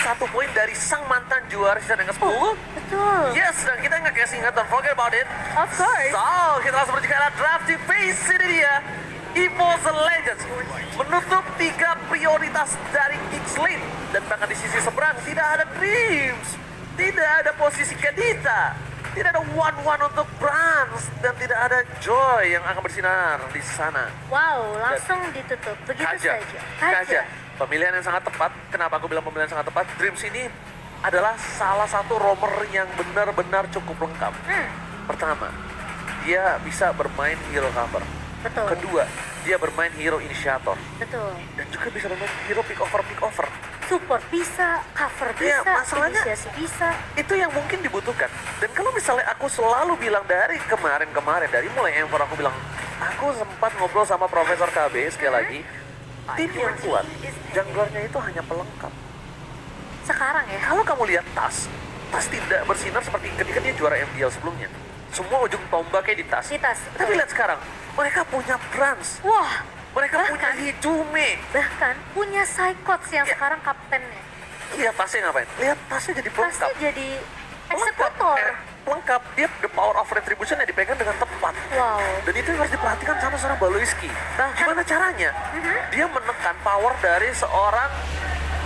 1 poin dari sang mantan juara season yang ke-10. Betul. Yes, dan kita nggak kasih ingat, don't forget about it. Of course. So, kita langsung menuju ke arah drafting phase. Ini dia EVOS Legends menutup 3 prioritas dari Geeks League. Dan bahkan di sisi seberang tidak ada Dreams, tidak ada posisi Kadita, tidak ada one-one untuk Brans, dan tidak ada Joy yang akan bersinar di sana. Wow, langsung ditutup. Begitu Kaja. saja. Kaja. Pemilihan yang sangat tepat. Kenapa aku bilang pemilihan sangat tepat? Dreams ini adalah salah satu roamer yang benar-benar cukup lengkap. Pertama, dia bisa bermain hero cover. Betul. Kedua, dia bermain hero initiator. Betul. Dan juga bisa bermain hero pick over. Support bisa, cover Iya, bisa, masalahnya inisiasi bisa. itu yang mungkin dibutuhkan. Dan kalau misalnya aku selalu bilang dari kemarin, dari mulai M4 aku bilang, aku sempat ngobrol sama Profesor KB sekali lagi, tim yang kuat, junglernya itu hanya pelengkap. Sekarang ya. Kalau kamu lihat Tas tidak bersinar seperti ketika dia juara MDL sebelumnya. Semua ujung tombaknya di Tas. Di Tas, Tapi betul. lihat sekarang, mereka punya Brans, Wah, mereka punya bahkan- Hijume. bahkan punya Psychots yang sekarang kaptennya. Lihat Tasnya ngapain? Lihat Tasnya jadi Pasti pelengkap. jadi eksekutor. Lengkap, dia the power of retribution yang dipegang dengan tepat. Wow. Dan itu yang harus diperhatikan sama seorang Baloiski. Bahkan- Gimana caranya? Dia menekan power dari seorang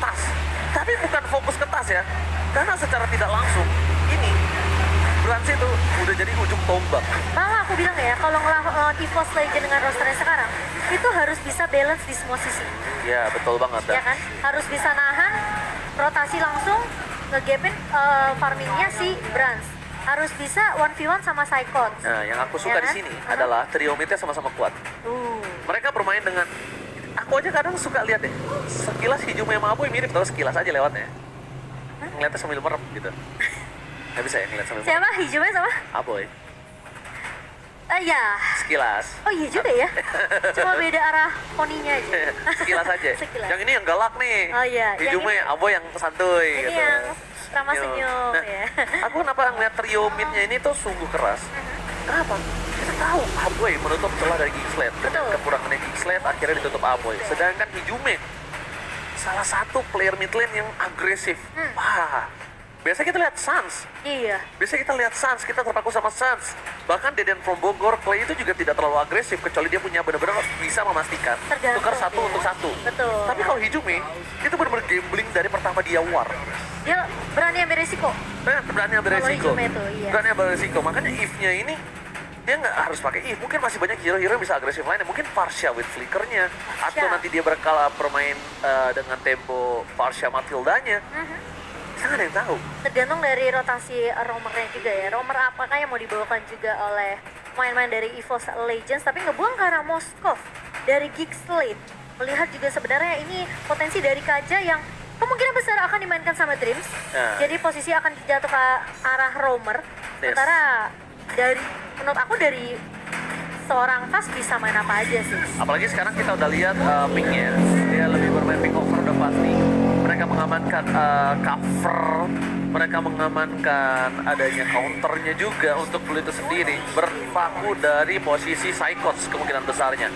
Tas. Tapi bukan fokus ke Tas ya. Karena secara tidak langsung, ini Brans itu udah jadi ujung tombak. Malah aku bilang ya, kalau ngelawan EVOS Legend dengan rosternya sekarang, itu harus bisa balance di semua sisi. Ya, betul banget. Ya kan? Harus bisa nahan, rotasi langsung, ngegapin farmingnya si Brans. Harus bisa 1v1 sama Psychots. Nah, yang aku suka Ya di kan? sini adalah trio midnya sama-sama kuat. Mereka bermain dengan, aku aja kadang suka lihat deh, sekilas Hijume sama Aboy mirip, tau sekilas aja lewatnya. Ngeliatnya sambil merem gitu. Nggak bisa ya ngeliat sambil merem. Siapa? Hijaunya sama? Aboy, Ya. sekilas. Oh iya juga ya. Cuma beda arah poninya aja. Sekilas aja. Sekilas. Yang ini yang galak nih. Oh iya, yang Hijume, ini- Aboy yang santuy Ini gitu. yang ramah senyum Nah, ya. aku kenapa ngeliat trio midnya ini tuh sungguh keras. Kenapa? Kita tahu Aboy menutup celah dari Geekslet. Dengan Betul. kekurangannya Geekslet akhirnya ditutup Aboy. Sedangkan Hijume salah satu player mid lane yang agresif. Wah, biasa kita lihat Sans. Iya. Biasa kita lihat Sans, kita terpaku sama Sans. Bahkan Deden from Bogor, Clay itu juga tidak terlalu agresif, kecuali dia punya benar-benar bisa memastikan Tergantung, tukar satu iya. untuk satu. Betul. Tapi kalau Hijume, itu benar-benar gambling dari pertama dia war. Dia berani ambil risiko. Berani ambil Kalau resiko. Hijume itu, iya. Berani ambil resiko. Makanya if-nya ini, dia nggak harus pakai if. Mungkin masih banyak hero-hero yang bisa agresif lainnya. Mungkin Farsha with flickernya. Atau Farsha. nanti dia berkala bermain dengan tempo Farsha Matildanya. Kita nggak ada yang tahu. Tergantung dari rotasi roamernya juga ya. Roamer apakah yang mau dibawakan juga oleh pemain-pemain dari EVOS Legends, tapi ngebuang ke arah Moskov dari Geeks League. Melihat juga sebenarnya ini potensi dari Kaja yang kemungkinan besar akan dimainkan sama Dreams. Nah. Jadi posisi akan jatuh ke arah roamer. Yes. Sementara dari menurut aku dari seorang Tas bisa main apa aja sih. Apalagi sekarang kita udah lihat picknya. Dia lebih bermain pick over udah pasti. Mereka mengamankan cover, mereka mengamankan adanya counternya juga untuk Blue itu sendiri, berpaku dari posisi Psychots kemungkinan besarnya.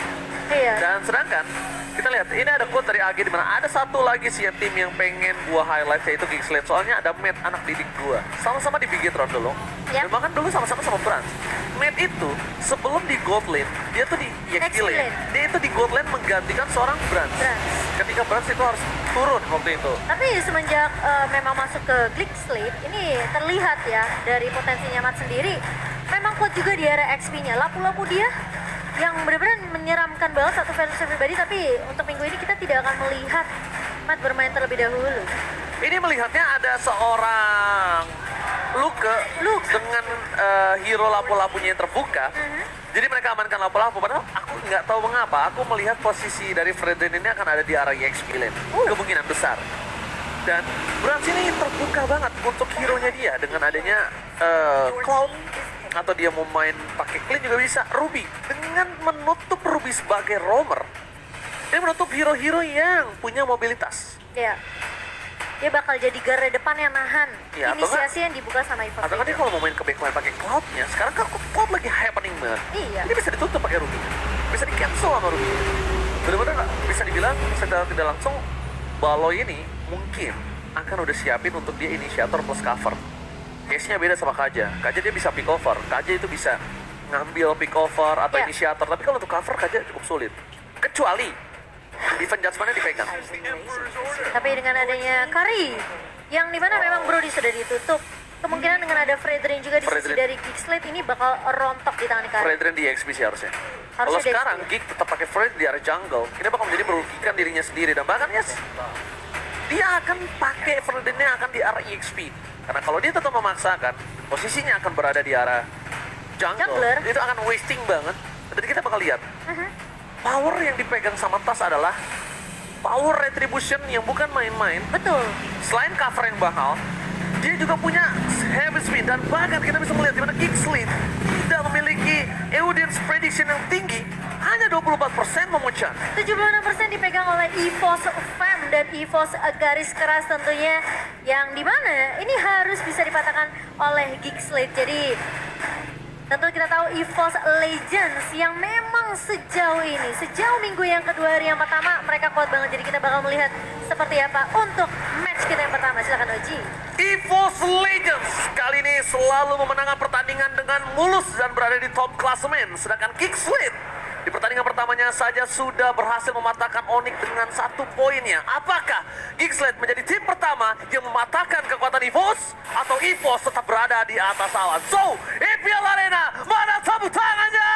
Iya. Dan sedangkan kita lihat ini ada quote dari AG di mana ada satu lagi sih tim yang pengen gua highlight yaitu Geekslet. Soalnya ada Matt anak didik gua. Sama-sama di Bigetron dulu. Yap. Dan bahkan dulu sama-sama sama Brans. Matt itu sebelum di Gold Lane, dia tuh di EXP EXP Lane. Lane. Dia itu di Gold Lane menggantikan seorang Brans. Brans. Ketika Brans itu harus turun waktu itu. Tapi semenjak memang masuk ke Geeks League, ini terlihat ya dari potensinya Matt sendiri. Memang kuat juga di area XP-nya. Lapu-lapu dia yang benar-benar menyeramkan banget satu versus everybody, tapi untuk minggu ini kita tidak akan melihat Matt bermain terlebih dahulu. Ini melihatnya ada seorang Luke dengan hero lapu-lapunya yang terbuka. Jadi mereka amankan lapu-lapu. Padahal aku nggak tahu mengapa. Aku melihat posisi dari Fredrin ini akan ada di arah EXP lane. Kemungkinan besar. Dan Brans ini terbuka banget untuk hero-nya dia dengan adanya Cloud. Atau dia mau main pakai clean juga bisa. Ruby dengan menutup Ruby sebagai roamer. Ini menutup hero-hero yang punya mobilitas. Ya, dia bakal jadi garda depan yang nahan Ya, atau inisiasi yang dibuka sama EVOS Atau kan dia Legends. kalau mau main ke backline pakai cloudnya, sekarang kan cloud lagi happening banget. Iya. Ini bisa ditutup pakai Ruby, bisa di cancel sama Ruby. Benar-benar nggak bisa dibilang secara tidak langsung Baloy ini mungkin akan udah siapin untuk dia inisiator plus cover. Case-nya beda sama Kaja. Kaja dia bisa pick over. Kaja itu bisa ngambil pick over atau Ya. inisiator. Tapi kalau untuk cover Kaja cukup sulit. Kecuali defense judgment-nya dipegang. Tapi dengan adanya Kari, yang dimana memang Brody sudah ditutup, kemungkinan dengan ada Fredrin juga di sisi Fredrin. dari Geekslate ini bakal rontok di tangan Kari. Fredrin di XP sih harusnya. Kalau Harusnya di sekarang XP. Geek tetap pakai Fred di area jungle, ini bakal menjadi merugikan dirinya sendiri. Dan bahkan yes, dia akan pakai Fredrinnya akan di area EXP. Karena kalau dia tetap memaksakan, posisinya akan berada di arah Jungler. itu akan wasting banget. Jadi kita bakal lihat power yang dipegang sama Tas adalah power retribution yang bukan main-main. Betul. Selain cover yang mahal, dia juga punya heavy speed. Dan bahkan kita bisa melihat di mana Geekslate tidak memiliki audience prediction yang tinggi, hanya 24% memuncak. 76% dipegang oleh EVOS Fam dan EVOS garis keras tentunya, yang dimana ini harus bisa dipatahkan oleh Geekslate. Jadi tentu kita tahu EVOS Legends yang memang sejauh ini, sejauh minggu yang kedua hari yang pertama mereka kuat banget. Jadi kita bakal melihat seperti apa untuk match kita yang pertama. Silakan Oji. EVOS Legends kali ini selalu memenangkan pertandingan dengan mulus dan berada di top klasemen. Sedangkan Geekslate di pertandingan pertamanya saja sudah berhasil mematahkan Onyx dengan 1 poinnya. Apakah Geekslate menjadi tim pertama yang mematahkan kekuatan EVOS? Atau EVOS tetap berada di atas awan? So, EPL Arena, mana tepuk tangannya?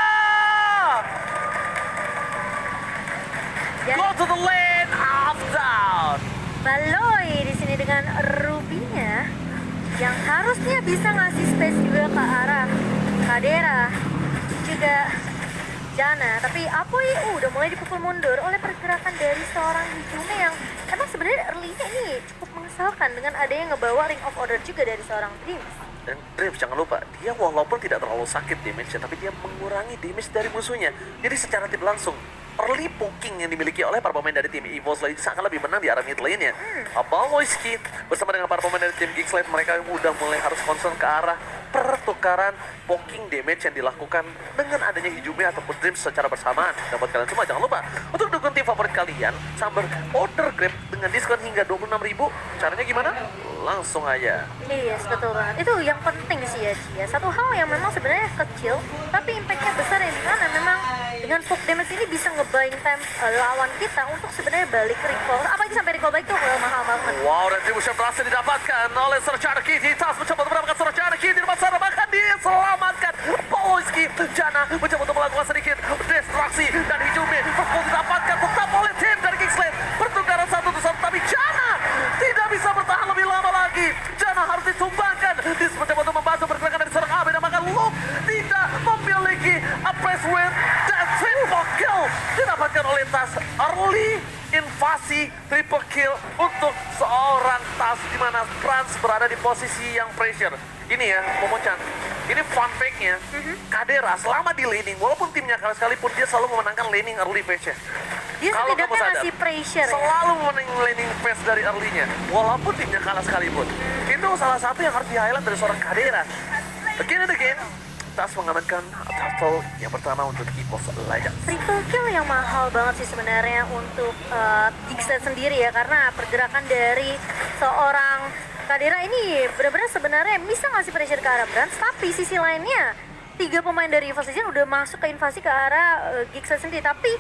Go to the lane of down. Baloy di sini dengan Rubinya yang harusnya bisa ngasih space juga ke arah Kadera juga Jana, tapi Apoy udah mulai dipukul mundur oleh pergerakan dari seorang Hijume yang emang sebenarnya early-nya ini cukup mengesalkan dengan adanya ngebawa Ring of Order juga dari seorang Dreams. Dan Dreams jangan lupa, dia walaupun tidak terlalu sakit damage-nya, tapi dia mengurangi damage dari musuhnya. Jadi secara tidak langsung, early poking yang dimiliki oleh para pemain dari tim EVOS lagi akan lebih menang di arah mid lane-nya. Abaloyski bersama dengan para pemain dari tim Geekslate, mereka udah mulai harus concern ke arah pertukaran poking damage yang dilakukan dengan adanya Hijume ataupun Dreams secara bersamaan. Dan buat kalian semua, jangan lupa untuk dukung tim favorit kalian sambil order Grab dengan diskon hingga 26.000. Caranya gimana? Langsung aja. Yes, betul banget. Itu yang penting sih ya, Ci, ya. Satu hal yang memang sebenarnya kecil, tapi impact-nya besar ya, dimana memang dengan poke damage ini bisa nge-buying time lawan kita untuk sebenarnya balik recall. Apalagi sampai recall balik tuh mahal banget. Wow, retribution berhasil didapatkan oleh Serchana Kitty. Tas mencoba untuk mendapatkan Serchana Kitty di pasar, bahkan diselamatkan. Poloski, Jana mencoba untuk melakukan sedikit distraksi dan Hijume berhasil didapatkan tetap oleh tim dari Geekslate. Pertukaran 1-1, tapi Jana tidak bisa bertahan lebih lama lagi. Jana harus ditumbangkan. Dis mencoba untuk membantu pergerakan dari seorang Abe, dan bahkan Luke tidak memiliki a press win dan triple kill didapatkan oleh Tas. Early invasi triple kill untuk seorang Tas, di mana Franz berada di posisi yang pressure. Ini ya, Momo-chan, ini fun fact-nya, Kadera selama di laning, walaupun timnya kalah sekalipun, dia selalu memenangkan laning early phase-nya. Dia Kalau kamu setidaknya sadar, ngasih pressure ya. selalu memenangkan laning phase dari early-nya, walaupun timnya kalah sekalipun. Itu salah satu yang harus di-highlight dari seorang Kadera. Again and again, Tas mengamankan title yang pertama untuk EVOS Legends. Triple kill yang mahal banget sih sebenarnya untuk Geekslate sendiri ya, karena pergerakan dari seorang Kadera ini benar-benar sebenarnya bisa ngasih pressure ke arah Brands, tapi sisi lainnya 3 pemain dari EVOS Legends udah masuk ke invasi ke arah Geekslate sendiri, tapi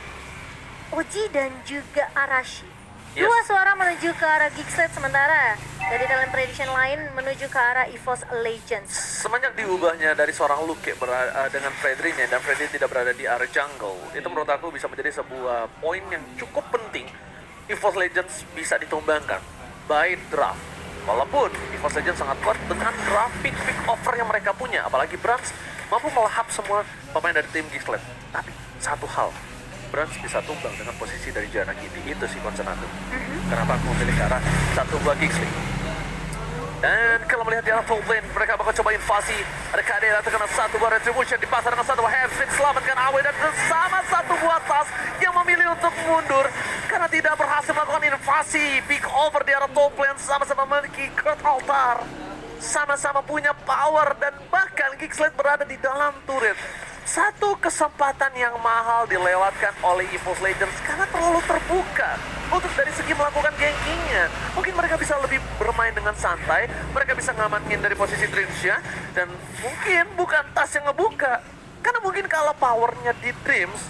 Oji dan juga Arashi. Yes. Dua suara menuju ke arah Geekslate, sementara dari talent prediction lain menuju ke arah EVOS Legends. Semenjak diubahnya dari seorang Luke dengan Fredrinnya, dan Fredrin tidak berada di area jungle, itu menurut aku bisa menjadi sebuah poin yang cukup penting. EVOS Legends bisa ditumbangkan by draft. Walaupun EVOS Legends sangat kuat dengan draft pick over yang mereka punya, apalagi Brands mampu melahap semua pemain dari tim Geekslate. Tapi satu hal, Brands bisa tumbang dengan posisi dari Jana Kitty. Itu sih concern aku. Kenapa aku memilih ke arah satu buah Geekslate. Dan kalau melihat di arah top lane, mereka bakal coba invasi. Ada Kadera terkena 1 buah retribution, dipasar dengan 1 buah headspin, selamatkan Awe, dan bersama 1 buah Tas yang memilih untuk mundur karena tidak berhasil melakukan invasi. Pick over di arah top lane, sama-sama memiliki Kurt Altar, sama-sama punya power, dan bahkan Geekslate berada di dalam turret. Satu kesempatan yang mahal dilewatkan oleh EVOS Legends karena terlalu terbuka. untuk dari segi melakukan gankingnya. Mungkin mereka bisa lebih bermain dengan santai, mereka bisa ngamanin dari posisi Dreams-nya, dan mungkin bukan Tas yang ngebuka. Karena mungkin kalau powernya di Dreams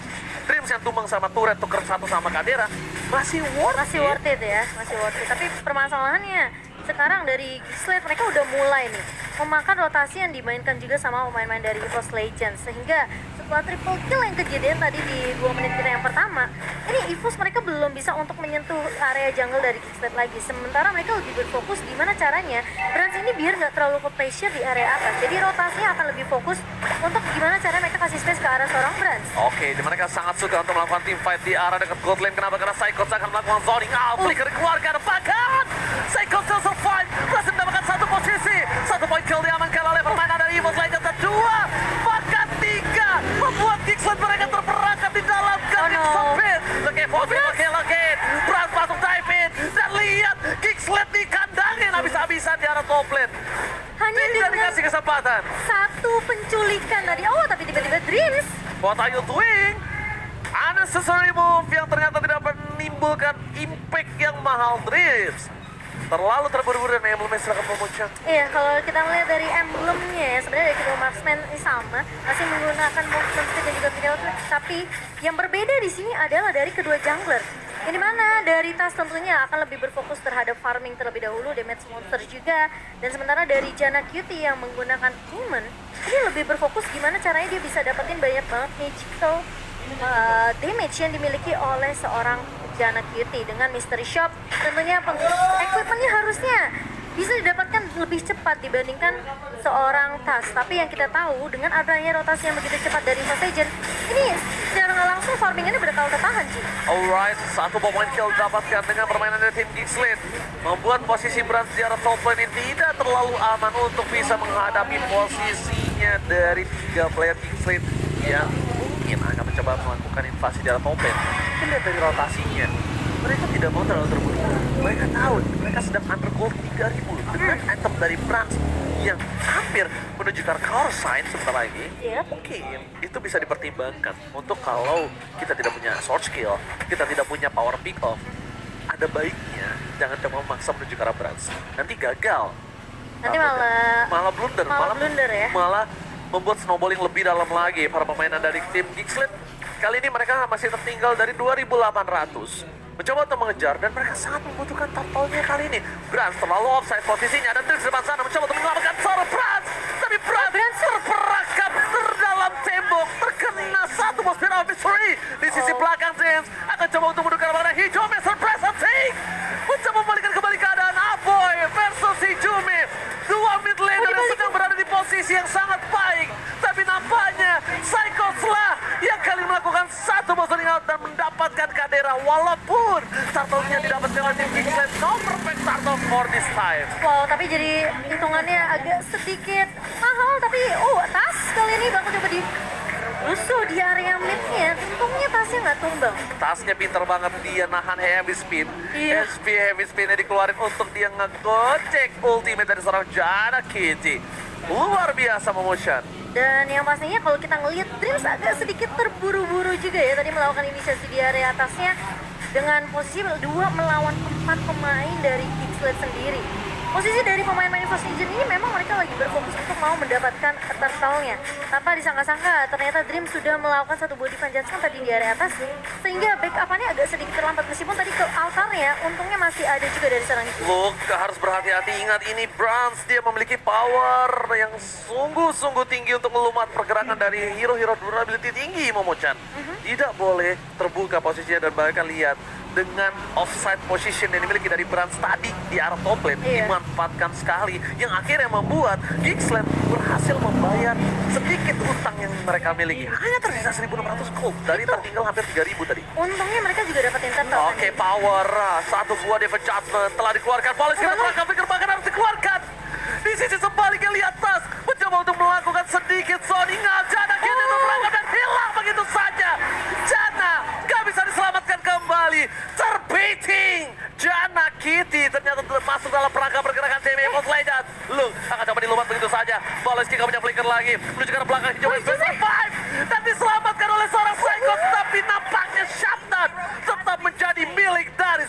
yang tumbang sama turret tuker satu sama Kadera, masih worth it ya, masih worth it. Tapi permasalahannya sekarang dari Geekslate mereka udah mulai nih memakan rotasi yang dimainkan juga sama pemain-pemain dari EVOS Legends, sehingga setelah triple kill yang kejadian tadi di 2 menit kita yang pertama, ini EVOS mereka belum bisa untuk menyentuh area jungle dari Geekslate lagi. Sementara mereka lebih berfokus gimana caranya Brands ini biar nggak terlalu ke pressure di area atas. Jadi rotasinya akan lebih fokus untuk gimana cara mereka kasih space ke arah seorang Brands. Oke, mereka sangat suka untuk melakukan team fight di arah dekat gold lane. Kenapa? Karena Psychos akan melakukan zoning. Flicker keluarga bahkan Psychos still survive, berhasil mendapatkan satu posisi. 1 point kill diamankan oleh permainan dari EVOS Legends, dan 2, bahkan 3 membuat Geekslate mereka terperangkap di dalam garis sempit. Oke, Brans masuk dive in, dan lihat Geekslate dikandangin habis-habisan di arah top lane. Hanya Tidak dengan dikasih kesempatan. satu penculikan tadi, tapi tiba-tiba Dreams. What are you doing? Unnecessary move yang ternyata tidak menimbulkan impact yang mahal. Dreams terlalu terburu-buru dan emblemnya silakan memuncak. Iya, kalau kita melihat dari emblemnya ya, sebenarnya dari kedua marksman ini sama, masih menggunakan movement speed dan juga kill switch, tapi yang berbeda di sini adalah dari kedua jungler. Ini mana dari Tas tentunya akan lebih berfokus terhadap farming terlebih dahulu, damage monster juga, dan sementara dari Janna Cutie yang menggunakan human, ini lebih berfokus gimana caranya dia bisa dapetin banyak banget magical damage yang dimiliki oleh seorang Janna Cutie dengan Mystery Shop. Tentunya equipmentnya harusnya bisa didapatkan lebih cepat dibandingkan seorang Tas. Tapi yang kita tahu dengan adanya rotasi yang begitu cepat dari EVOS Legends, ini secara nggak langsung farmingannya bakal ketahan, Ji. Alright, 1 point kill dapatkan dengan permainan dari tim Geekslate, membuat posisi Brands di arah top lane ini tidak terlalu aman untuk bisa menghadapi posisinya dari 3 player Geekslate yang mungkin akan mencoba melakukan invasi di arah top lane. Lihat dari rotasinya, mereka tidak mau terlalu terburu-buru. Mereka tahu mereka sedang under gold 3000 dengan item dari Brands yang hampir menuju ke core sign sebentar lagi. Mungkin itu bisa dipertimbangkan untuk kalau kita tidak punya sword skill, kita tidak punya power pick off, ada baiknya jangan coba memaksa menuju ke arah Brands. Nanti gagal. Nanti malah blunder ya. Malah membuat snowballing lebih dalam lagi para pemainan dari tim Geekslate. Kali ini mereka masih tertinggal dari 2.800. Mencoba untuk mengejar, dan mereka sangat membutuhkan turtle-nya kali ini. Brands terlalu offside posisinya, dan Dreams di depan sana mencoba untuk menyelamatkan seorang Brands. Tapi Brands terperangkap terdalam tembok, terkena satu Monster of Mystery. Di sisi belakang Dreams akan coba untuk menukar warna hijau. Mr. Presence mencoba membalikan kembali keadaan Aboy versus Hijumi. 2 mid laner yang sedang berada di posisi yang sangat baik, tapi nampaknya Psychos lah yang kali melakukan satu monster out dan mendapatkan Kadera, walaupun turtle-nya didapatkan oleh tim Geekslate. No perfect turtle for this time. Wow, tapi jadi hitungannya agak sedikit mahal, tapi Tas kali ini bakal coba di rusuh di area mid-nya. Untungnya Tasnya nggak tumbang. Tasnya pinter banget, dia nahan heavy spin. Iya. heavy spin-nya dikeluarin untuk dia ngegocek ultimate dari seorang Janna Cutie. Luar biasa motion. Dan yang pastinya kalau kita ngelihat Dreams agak sedikit terburu-buru juga ya tadi melakukan inisiasi di area atasnya dengan posisi 2 melawan 4 pemain dari Geekslate sendiri. Posisi dari pemain-pemain EVOS Legends ini memang mereka lagi berfokus untuk mau mendapatkan turtle-nya. Tanpa disangka-sangka ternyata Dreams sudah melakukan satu body panjatkan tadi di area atas, sehingga backup-nya agak sedikit terlambat. Meskipun tadi ke altarnya untungnya masih ada juga dari seorang itu. Look, harus berhati-hati. Ingat, ini Brands, dia memiliki power yang sungguh-sungguh tinggi untuk melumat pergerakan dari hero-hero durability tinggi, Momochan. Tidak boleh terbuka posisinya, dan bahkan lihat dengan offside position yang dimiliki dari Brands tadi di arah top lane dimanfaatkan sekali, yang akhirnya membuat Geekslate berhasil membayar sedikit utang yang mereka miliki. Hanya tersisa 1.600 gold dari tertinggal hampir 3.000 tadi. Untungnya mereka juga dapetin turtle. Oke, power. Satu buah Devil Judgment telah dikeluarkan. Polis kita terangkap, pikir bahkan harus dikeluarkan. Di sisi sebaliknya lihat Tas mencoba untuk melakukan sedikit zoning. Janna Cutie terperangkap dan hilang begitu saja. Janna gak bisa diselamatkan kembali. Terbeating Janna Cutie ternyata masuk dalam perangkap pergerakan tim EVOS Legends. Look, akan coba dilumat begitu saja. Polis kita punya flicker lagi menuju ke belakang hijau survive dan diselamatkan oleh seorang Psychos, tapi nampaknya shutdown tetap menjadi milik dari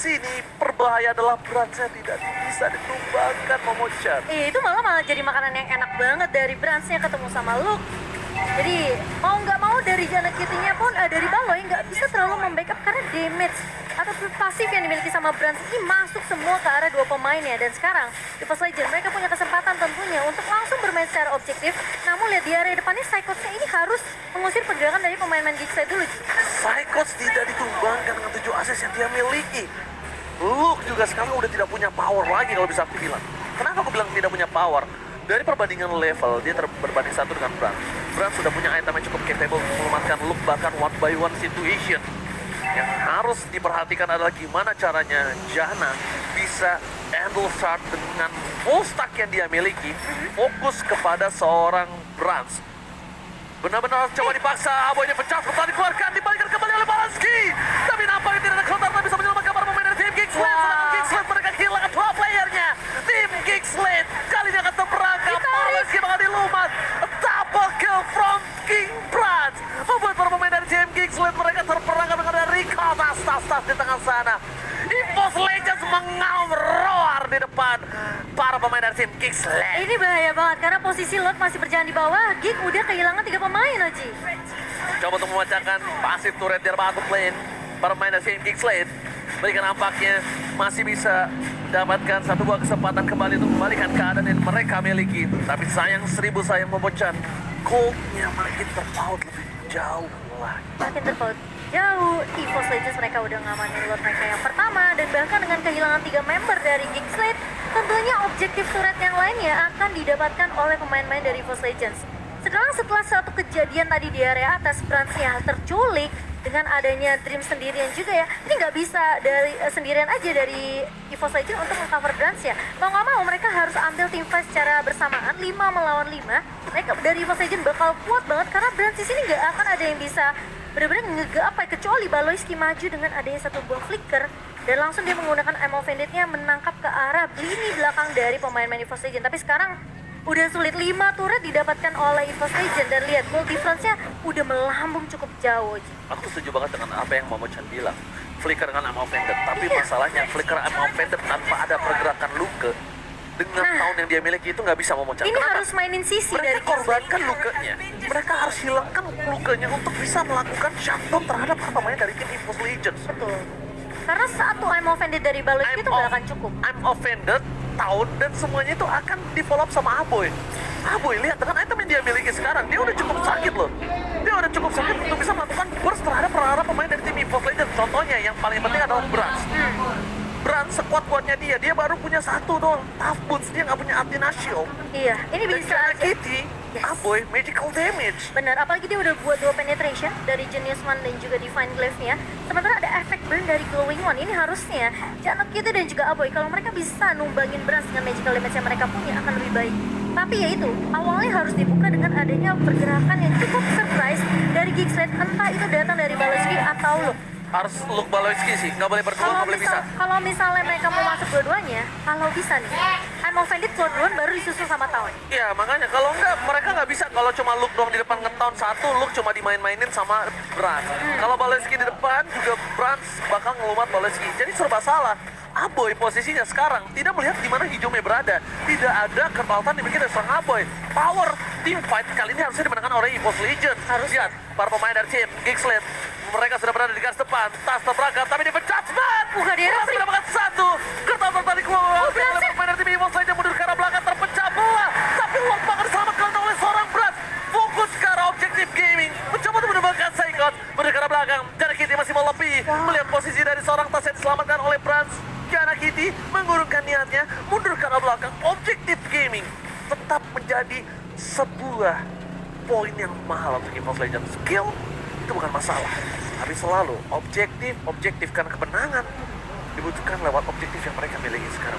sini berbahaya adalah Brands tidak bisa ditumbangkan Momochan. Itu malah jadi makanan yang enak banget dari Brands-nya ketemu sama Luke. Jadi mau nggak mau dari Jana Kitty-nya pun dari Baloy nggak bisa terlalu membackup karena damage atau pasif yang dimiliki sama Brands ini masuk semua ke arah dua pemainnya. Dan sekarang di First Legend mereka punya kesempatan tentunya untuk langsung bermain secara objektif. Namun lihat di area depannya Psychots-nya ini harus mengusir pergerakan dari pemain-pemain Geeksled dulu. Psychots tidak ditumbangkan dengan 7 ases yang dia miliki. Luke juga sekarang udah tidak punya power lagi kalau bisa aku bilang. Kenapa aku bilang tidak punya power? Dari perbandingan level, dia berbanding satu dengan Brands. Brands sudah punya item yang cukup capable untuk melemahkan Luke bahkan one by one situation. Yang harus diperhatikan adalah gimana caranya Jana bisa handle start dengan full stack yang dia miliki, fokus kepada seorang Brands. Benar-benar coba dipaksa, Aboynya pecah, setelah dikeluarkan, dibalikkan kembali oleh Baranski. Tapi nampaknya tidak ada counter, tapi bisa menyelamatkan para pemain dari tim Geeksled. Sedangkan Geeksled mereka kehilangan 2 playernya. Tim Geeksled kali ini akan terperangkap. Baranski bakal dilumat. Double kill from King Brands. Membuat para pemain dari tim Geeksled mereka terperangkap dengan ada Rico tas di tengah sana. EVOS Legends mengaum roar di depan para pemain dari tim Geeksled. Ini bahaya banget karena posisi Lot masih berjalan di bawah. Geek udah kehilangan 3 pemain Oji. Coba untuk memecahkan pasif turret di bottom lane. Para pemain dari tim Geeksled berikan nampaknya masih bisa mendapatkan satu buah kesempatan kembali untuk membalikkan keadaan yang mereka miliki. Tapi sayang 1000 sayang Momochan, goldnya makin terpaut lebih jauh lagi. Makin terpaut jauh. EVOS Legends mereka udah ngamanin lot mereka yang pertama. Dan bahkan dengan kehilangan 3 member dari Geeksled, tentunya objektif turret yang lainnya akan didapatkan oleh pemain-pemain dari EVOS Legends. Sekarang setelah satu kejadian tadi di area atas, Brands-nya terculik dengan adanya Dream sendirian juga ya. Ini nggak bisa dari sendirian aja dari EVOS Legends untuk meng-cover Brands ya. Mau nggak mau mereka harus ambil team fight secara bersamaan 5 melawan 5. Mereka dari EVOS Legends bakal kuat banget karena Brands di sini nggak akan ada yang bisa benar-benar ngegapai kecuali Baloyski maju dengan adanya satu buah flicker dan langsung dia menggunakan ammo banditnya menangkap ke arah lini belakang dari pemain-pemain EVOS Legends. Tapi sekarang udah sulit, 5 turret didapatkan oleh EVOS Legends dan lihat goal difference-nya udah melambung cukup jauh. Aku setuju banget dengan apa yang Momochan bilang. Flicker dengan ammo vendor, tapi masalahnya flicker ammo vendor tanpa ada pergerakan Luke dengan tahun yang dia miliki itu nggak bisa Momochan. Ini Kenapa? harus mainin sisi Mereka dari korbankan Luke-nya. Mereka harus hilangkan Luke-nya untuk bisa melakukan shutdown terhadap para pemain dari tim EVOS Legends. betul. Karena satu ammo bandit dari Baloyski itu nggak akan cukup. I'm offended, tahun dan semuanya itu akan di follow up sama Aboy. Aboy lihat dengan item yang dia miliki sekarang, dia udah cukup sakit loh. Dia udah cukup sakit untuk bisa melakukan burst terhadap para pemain dari tim EVOS Legends. Contohnya yang paling penting adalah Brands. Brands sekuat-kuatnya dia baru punya satu doang, tough boots, dia nggak punya Athena Shield. Iya, ini Dan bisa Jana aja. Kitty, Aboy, magical damage. Benar, apalagi dia udah buat 2 penetration dari Genius One dan juga Divine Glaive-nya. Sementara ada efek burn dari Glowing One. Ini harusnya Jana Kitty dan juga Aboy, kalau mereka bisa numbangin Brands dengan magical damage yang mereka punya akan lebih baik. Tapi ya itu, awalnya harus dibuka dengan adanya pergerakan yang cukup surprise dari Geeksled. Entah itu datang dari Baloyski atau Luke. Harus Luke Baloyski sih, nggak boleh berdua, nggak boleh bisa. Kalau misalnya mereka mau masuk dua-duanya, kalau bisa nih, I'm offended keluar duluan baru disusul sama Town. Iya, makanya kalau enggak mereka nggak bisa kalau cuma Luke doang di depan nge-town satu, Luke cuma dimain-mainin sama Brands. Kalau Baloyski di depan juga Brands bakal ngelumat Baloyski. Jadi serba salah. Aboy posisinya sekarang tidak melihat di mana hijaunya berada. Tidak ada kerbautan dimiliki oleh seorang Aboy. Power team fight kali ini harusnya dimenangkan oleh EVOS Legends. Harus lihat para pemain dari tim Geeksled. Mereka sudah berada di garis depan. Tas terperangkap tapi dipecat. Bukan dia Brands mendapatkan satu. Kerbautan tadi keluar oleh pemain dari tim EVOS Legends mundur ke arah belakang terpecah belah. Tapi Lord bakal diselamatkan oleh seorang Brands. Fokus ke arah objektif gaming. Mencoba untuk menembakkan Psychot. Mundur ke arah belakang. Jana Kitty masih mau lebih. Melihat posisi dari seorang Tas yang diselamatkan oleh Brands. Jana Kitty mengurungkan niatnya, mundur ke arah belakang. Objektif gaming tetap menjadi sebuah poin yang mahal untuk EVOS Legends. Skill itu bukan masalah, tapi selalu objektif karena kemenangan dibutuhkan lewat objektif yang mereka miliki sekarang.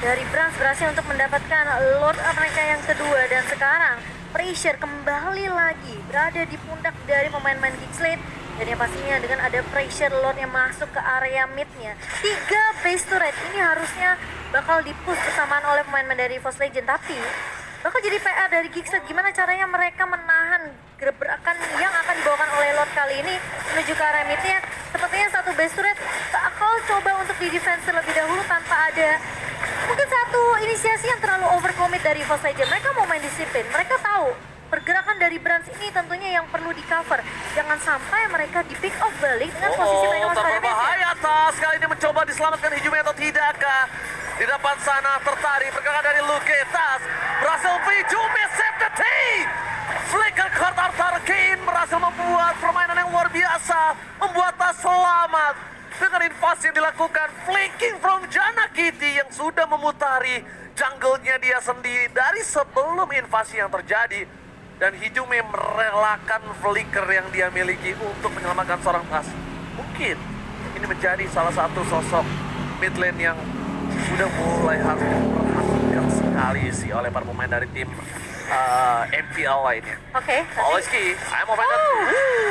Dari Brands berhasil untuk mendapatkan Lord of mereka yang kedua dan sekarang pressure kembali lagi berada di pundak dari pemain-pemain Geeksled. Dan yang pastinya dengan ada pressure Lord yang masuk ke area mid-nya, 3 base turret ini harusnya bakal di-push bersamaan oleh pemain dari EVOS Legends. Tapi bakal jadi PR dari Geeksled gimana caranya mereka menahan gebrakan yang akan dibawakan oleh Lord kali ini menuju ke area mid-nya. Sepertinya satu base turret tak di defense terlebih dahulu tanpa ada mungkin satu inisiasi yang terlalu overcommit dari EVOS Legends. Mereka mau main disiplin, mereka tahu pergerakan dari Brands ini tentunya yang perlu di cover. Jangan sampai mereka di pick off balik dengan posisi mereka masuk area base. Berbahaya atas. Kali ini mencoba diselamatkan Hijumi atau tidakkah? Di depan sana tertarik pergerakan dari Luketas. Berhasil Hijumi save the team. Flicker card Arthur Kane berhasil membuat permainan yang luar biasa. Membuat tas selamat. Dengan invasi yang dilakukan, flanking from Jana Kitty yang sudah memutari jungle-nya dia sendiri dari sebelum invasi yang terjadi. Dan Hijumi merelakan flicker yang dia miliki untuk menyelamatkan seorang tas. Mungkin ini menjadi salah satu sosok mid lane yang sudah mulai harus diperhatikan sekali sih oleh para pemain dari tim MPL lainnya. Oke. Oleski, I'm offended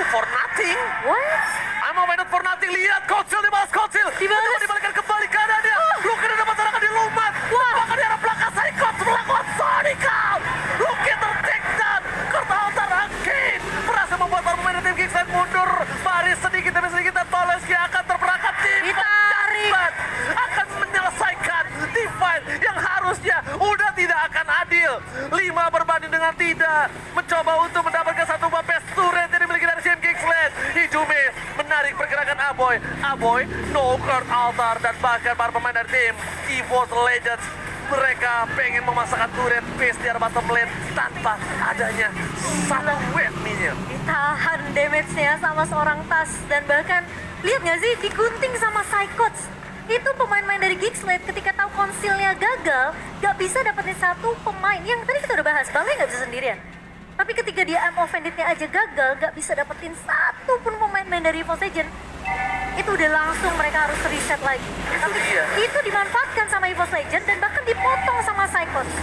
for nothing. What? I'm offended for nothing. Lihat Kocil dibalas Kocil. Dibalas. Dibalikan kembali keadaannya. Luki di depan sana akan dilumat. Bahkan di arah belakang Saikot melakukan Sonic Out. Luki ter-take down. Kertautan Angkin berhasil membuat para pemain dari tim Kickstart mundur. Baris sedikit demi sedikit dan Oleski akan terperangkap tim. Ditarik. Akan menyelesaikan divide yang harusnya udah tidak akan adil. 5 berbanding dengan tidak. Mencoba untuk mendapatkan satu buah best turret yang dimiliki dari Team Kickstart. Hijumi menarik pergerakan Aboy. Aboy, no card altar dan bahkan para pemain dari tim EVOS Legends. Mereka pengen memasakkan turret base di arah bottom lane tanpa adanya satu wave minion. Ditahan damage-nya sama seorang tas dan bahkan lihat nggak sih digunting sama Psychots. Itu pemain-pemain dari Geekslate ketika tahu konsilnya gagal nggak bisa dapetin satu pemain yang tadi kita udah bahas, Balai nggak bisa sendirian. Tapi ketika dia I'm offended-nya aja gagal, nggak bisa dapetin satu pun pemain-pemain dari EVOS Legends, itu udah langsung mereka harus reset lagi. Tapi dia. itu dimanfaatkan sama EVOS Legends dan bahkan dipotong sama Psychots.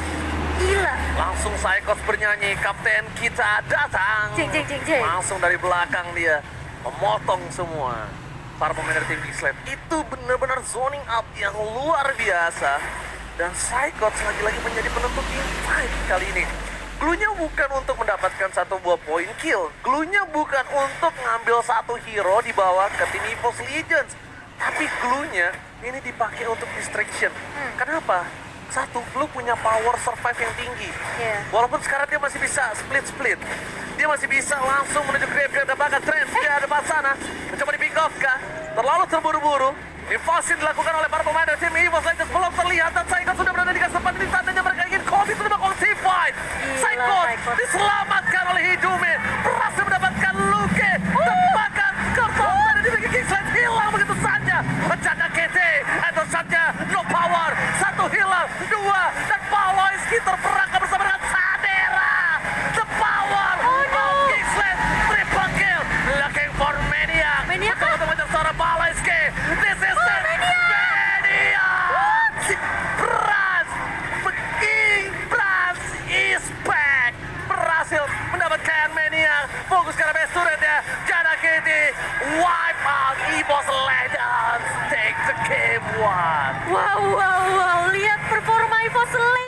Gila. Langsung Psychos bernyanyi, kapten kita datang. Jeng, jeng, jeng, jeng. Langsung dari belakang dia memotong semua para pemain dari tim Geekslate. Itu benar-benar zoning out yang luar biasa. Dan Psychos lagi-lagi menjadi penentu team fight kali ini. Cluenya bukan untuk mendapatkan satu buah point kill. Cluenya bukan untuk ngambil satu hero di bawah ke tim EVOS Legends. Tapi cluenya ini dipakai untuk distraction. Kenapa? Satu, Clue punya power survive yang tinggi. Iya. Walaupun sekarang dia masih bisa split-split. Dia masih bisa langsung menuju graveyard dan bahkan trend di depan sana. Mencoba di pick off kah? Terlalu terburu-buru. Invasi dilakukan oleh para pemain dari tim EVOS Legends belum terlihat dan